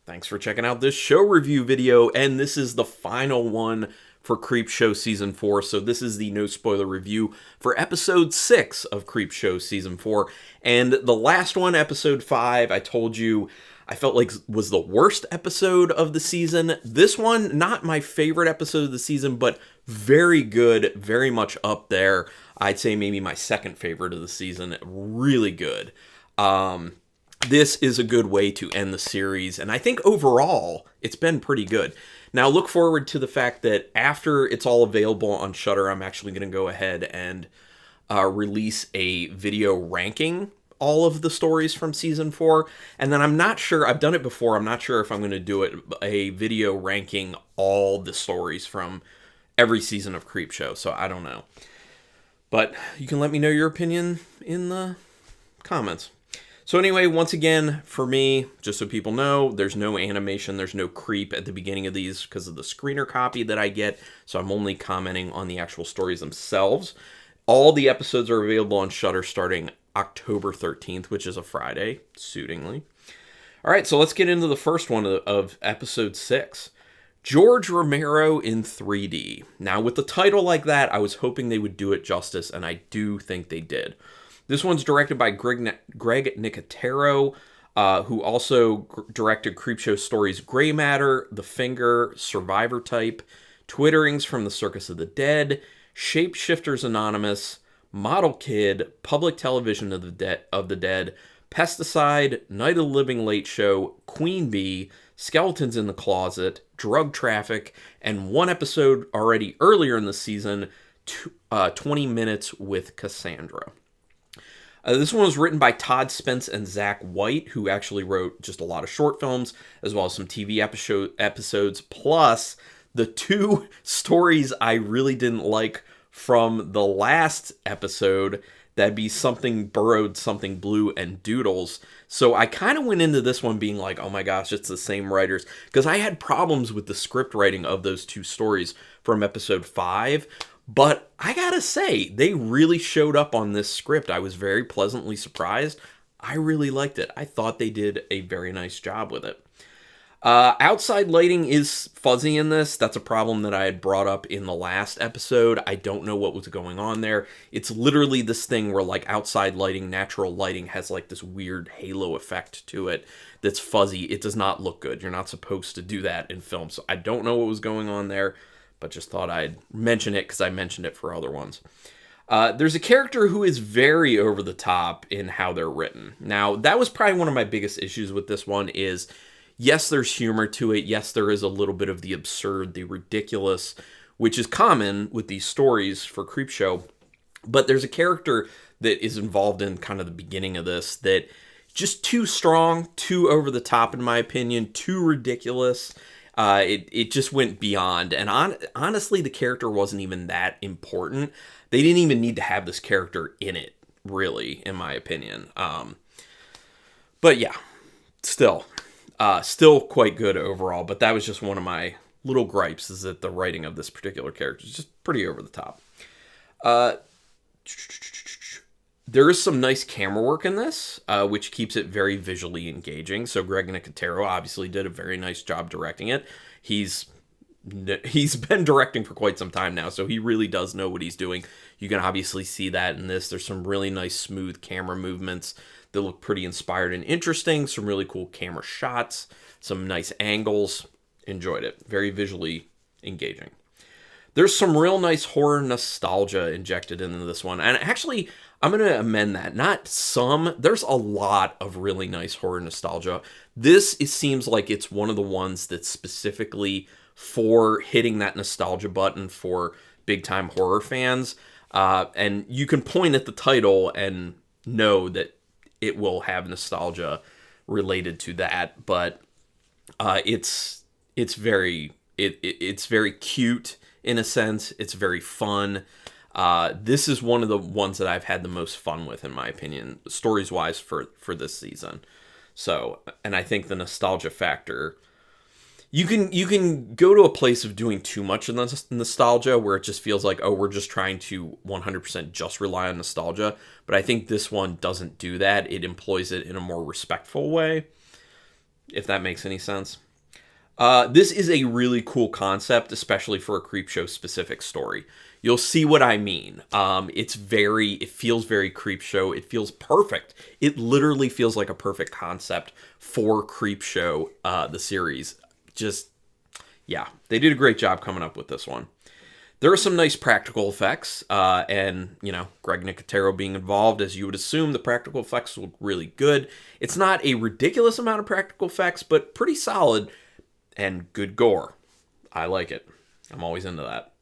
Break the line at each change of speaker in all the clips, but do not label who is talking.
Thanks for checking out this show review video, and this is the final one for Creepshow Season 4, so this is the no-spoiler review for Episode 6 of Creepshow Season 4, and the last one, Episode 5, I told you I felt like was the worst episode of the season. This one, not my favorite episode of the season, but very good, very much up there. I'd say maybe my second favorite of the season. Really good. This is a good way to end the series, and I think overall, it's been pretty good. Now, look forward to the fact that after it's all available on Shudder, I'm actually going to go ahead and release a video ranking all of the stories from Season 4, and then I'm not sure, I've done it before, I'm not sure if I'm going to do a video ranking all the stories from every season of Creepshow, so I don't know. But you can let me know your opinion in the comments. So anyway, once again, for me, just so people know, there's no animation, there's no creep at the beginning of these because of the screener copy that I get, so I'm only commenting on the actual stories themselves. All the episodes are available on Shudder starting October 13th, which is a Friday, suitingly. All right, so let's get into the first one of Episode 6. George Romero in 3D. Now, with the title like that, I was hoping they would do it justice, and I do think they did. This one's directed by Greg Nicotero, who also directed Creepshow stories Gray Matter, The Finger, Survivor Type, Twitterings from the Circus of the Dead, Shapeshifters Anonymous, Model Kid, Public Television of the Dead, Pesticide, Night of the Living Late Show, Queen Bee, Skeletons in the Closet, Drug Traffic, and one episode already earlier in the season, 20 Minutes with Cassandra. This one was written by Todd Spence and Zach White, who actually wrote just a lot of short films, as well as some TV episodes, plus the two stories I really didn't like from the last episode. That'd be Something Burrowed, Something Blue, and Doodles. So I kind of went into this one being like, oh my gosh, it's the same writers. Because I had problems with the script writing of those two stories from episode 5. But I gotta say, they really showed up on this script. I was very pleasantly surprised. I really liked it. I thought they did a very nice job with it. Outside lighting is fuzzy in this. That's a problem that I had brought up in the last episode. I don't know what was going on there. It's literally this thing where like outside lighting, natural lighting has like this weird halo effect to it that's fuzzy. It does not look good. You're not supposed to do that in film. So I don't know what was going on there, but just thought I'd mention it because I mentioned it for other ones. There's a character who is very over the top in how they're written. Now, that was probably one of my biggest issues with this one is, yes, there's humor to it. Yes, there is a little bit of the absurd, the ridiculous, which is common with these stories for Creepshow. But there's a character that is involved in kind of the beginning of this that just too strong, too over the top in my opinion, too ridiculous. It just went beyond, and honestly, the character wasn't even that important. They didn't even need to have this character in it, really, in my opinion. But yeah, still quite good overall. But that was just one of my little gripes, is that the writing of this particular character is just pretty over the top. There is some nice camera work in this, which keeps it very visually engaging. So Greg Nicotero obviously did a very nice job directing it. He's been directing for quite some time now, so he really does know what he's doing. You can obviously see that in this. There's some really nice, smooth camera movements that look pretty inspired and interesting. Some really cool camera shots, some nice angles. Enjoyed it. Very visually engaging. There's some real nice horror nostalgia injected into this one. And actually, I'm going to amend that. Not some. There's a lot of really nice horror nostalgia. This, it seems like it's one of the ones that's specifically for hitting that nostalgia button for big-time horror fans. And you can point at the title and know that it will have nostalgia related to that. But it's very cute. In a sense, it's very fun. This is one of the ones that I've had the most fun with, in my opinion, stories-wise for this season. So, and I think the nostalgia factor, you can go to a place of doing too much of the nostalgia where it just feels like, oh, we're just trying to 100% just rely on nostalgia. But I think this one doesn't do that. It employs it in a more respectful way. if that makes any sense. This is a really cool concept, especially for a Creepshow specific story. You'll see what I mean. It feels very Creepshow. It feels perfect. It literally feels like a perfect concept for Creepshow, the series. Yeah, they did a great job coming up with this one. There are some nice practical effects, and, Greg Nicotero being involved, as you would assume, the practical effects look really good. It's not a ridiculous amount of practical effects, but pretty solid, and good gore. I like it. I'm always into that.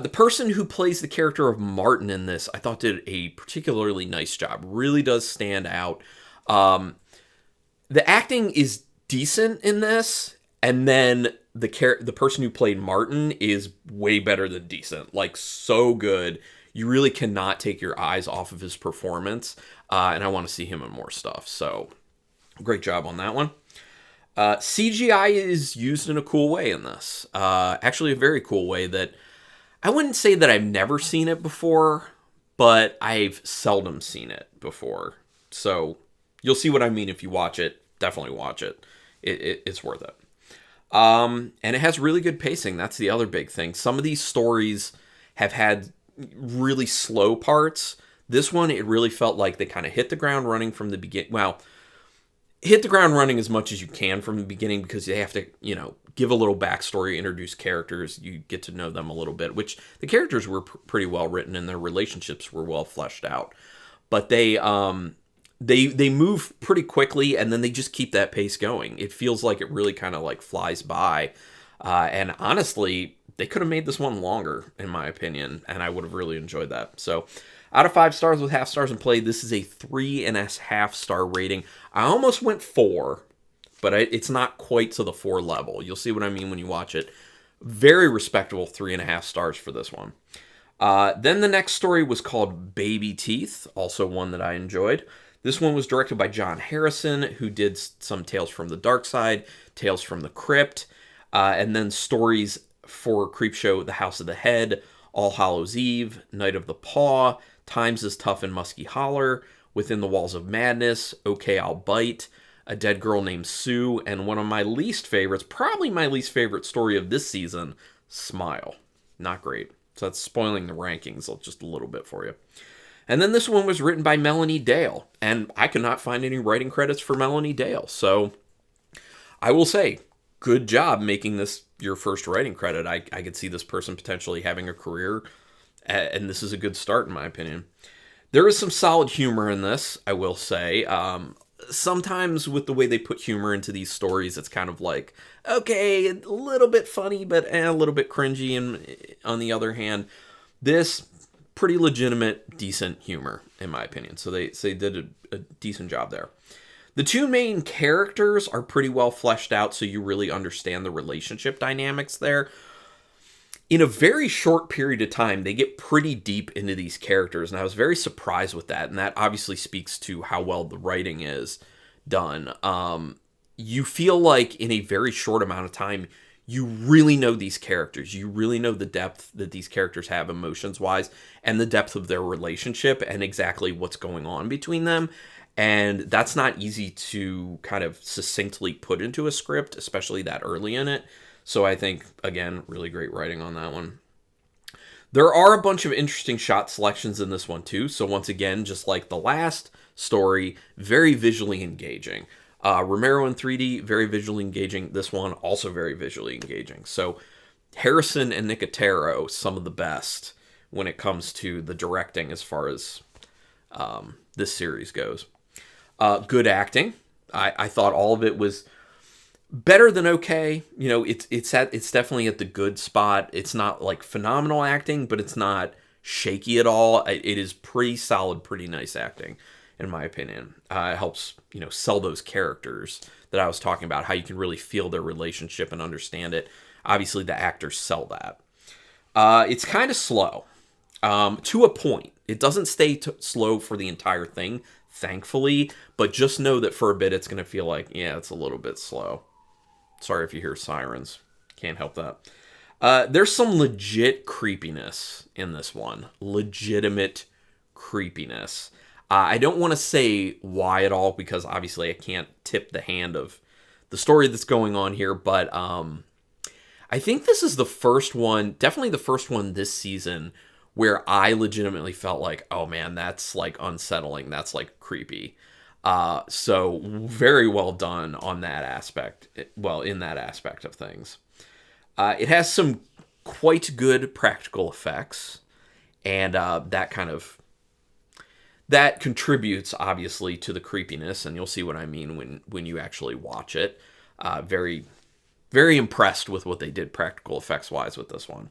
The person who plays the character of Martin in this, I thought did a particularly nice job. Really does stand out. The acting is decent in this, and then the person who played Martin is way better than decent. Like, so good. You really cannot take your eyes off of his performance, and I want to see him in more stuff. So, great job on that one. CGI is used in a cool way in this. Actually, a very cool way that I wouldn't say that I've never seen it before, but I've seldom seen it before. So you'll see what I mean if you watch it. Definitely watch it. It's worth it. And it has really good pacing. That's the other big thing. Some of these stories have had really slow parts. This one, it really felt like they kind of hit the ground running from the beginning. Well, hit the ground running as much as you can from the beginning, because you have to, give a little backstory, introduce characters, you get to know them a little bit, which the characters were pretty well written and their relationships were well fleshed out. But they move pretty quickly, and then they just keep that pace going. It feels like it really kind of like flies by. And honestly, they could have made this one longer, in my opinion, and I would have really enjoyed that. So, out of 5 stars with half stars in play, this is a 3.5 star rating. I almost went 4, but it's not quite to the 4 level. You'll see what I mean when you watch it. Very respectable 3.5 stars for this one. Then the next story was called Baby Teeth, also one that I enjoyed. This one was directed by John Harrison, who did some Tales from the Dark Side, Tales from the Crypt, and then stories for Creepshow, The House of the Head, All Hallows Eve, Night of the Paw, Times is Tough in Musky Holler, Within the Walls of Madness, Okay, I'll Bite, A Dead Girl Named Sue, and one of my least favorites, probably my least favorite story of this season, Smile. Not great. So that's spoiling the rankings just a little bit for you. And then this one was written by Melanie Dale, and I could not find any writing credits for Melanie Dale. So I will say, good job making this your first writing credit. I could see this person potentially having a career, and this is a good start in my opinion. There is some solid humor in this, I will say. Sometimes with the way they put humor into these stories, it's kind of like, okay, a little bit funny, but a little bit cringy. And on the other hand, this pretty legitimate, decent humor, in my opinion. So they did a decent job there. The 2 main characters are pretty well fleshed out, so you really understand the relationship dynamics there. In a very short period of time, they get pretty deep into these characters, and I was very surprised with that, and that obviously speaks to how well the writing is done. You feel like in a very short amount of time, you really know these characters. You really know the depth that these characters have emotions-wise, and the depth of their relationship, and exactly what's going on between them. And that's not easy to kind of succinctly put into a script, especially that early in it. So I think, again, really great writing on that one. There are a bunch of interesting shot selections in this one, too. So once again, just like the last story, very visually engaging. Romero in 3D, very visually engaging. This one, also very visually engaging. So Harrison and Nicotero, some of the best when it comes to the directing as far as this series goes. Good acting. I thought all of it was better than okay. It's definitely at the good spot. It's not like phenomenal acting, but it's not shaky at all. It is pretty solid, pretty nice acting, in my opinion. It helps, sell those characters that I was talking about, how you can really feel their relationship and understand it. Obviously, the actors sell that. It's kind of slow, to a point. It doesn't stay slow for the entire thing, thankfully, but just know that for a bit it's going to feel like, yeah, it's a little bit slow. Sorry if you hear sirens. Can't help that. There's some legit creepiness in this one. Legitimate creepiness. I don't want to say why at all, because obviously I can't tip the hand of the story that's going on here. But I think this is the first one, definitely the first one this season, where I legitimately felt like, oh man, that's like unsettling. That's like creepy. So very well done on that aspect. Well, in that aspect of things. It has some quite good practical effects, and that contributes obviously to the creepiness, and you'll see what I mean when you actually watch it. Very, very impressed with what they did practical effects wise with this one.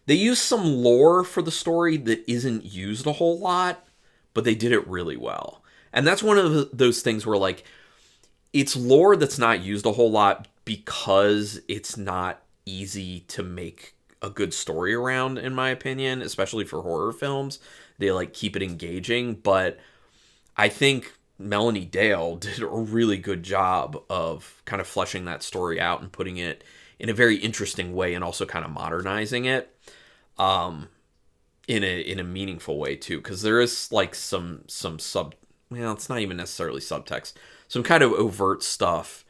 They used some lore for the story that isn't used a whole lot, but they did it really well. And that's one of those things where, like, it's lore that's not used a whole lot because it's not easy to make a good story around, in my opinion, especially for horror films. They, like, keep it engaging, but I think Melanie Dale did a really good job of kind of fleshing that story out and putting it in a very interesting way, and also kind of modernizing it in a meaningful way too, because there is like some well, it's not even necessarily subtext, some kind of overt stuff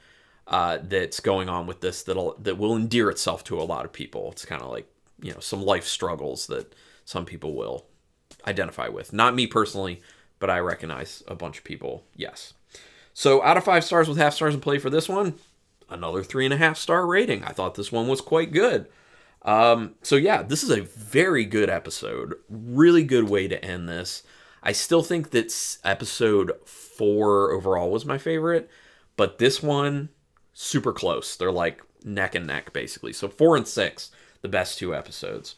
that's going on with this that will endear itself to a lot of people. It's kind of like, you know, some life struggles that some people will identify with. Not me personally, but I recognize a bunch of people, yes. So out of 5 stars with half stars in play for this one, another 3.5-star rating. I thought this one was quite good. So yeah, this is a very good episode. Really good way to end this. I still think that episode 4 overall was my favorite, but this one, super close. They're like neck and neck, basically. So 4 and 6, the best 2 episodes.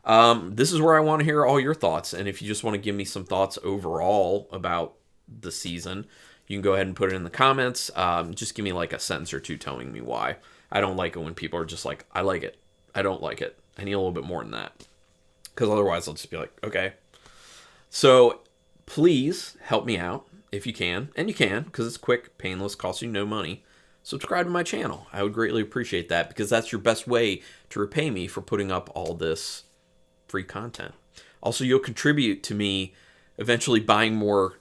This is where I want to hear all your thoughts, and if you just want to give me some thoughts overall about the season, you can go ahead and put it in the comments. Just give me like a sentence or two telling me why. I don't like it when people are just like, I like it. I don't like it. I need a little bit more than that. Because otherwise I'll just be like, okay. So please help me out if you can. And you can, because it's quick, painless, costs you no money. Subscribe to my channel. I would greatly appreciate that, because that's your best way to repay me for putting up all this free content. Also, you'll contribute to me eventually buying more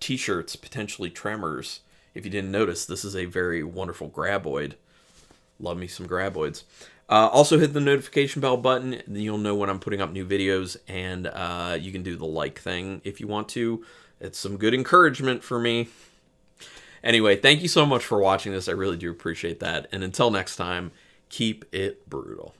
t-shirts, potentially tremors. If you didn't notice, this is a very wonderful graboid. Love me some graboids. Also hit the notification bell button, and then you'll know when I'm putting up new videos, and you can do the like thing if you want to. It's some good encouragement for me. Anyway, thank you so much for watching this. I really do appreciate that. And until next time, keep it brutal.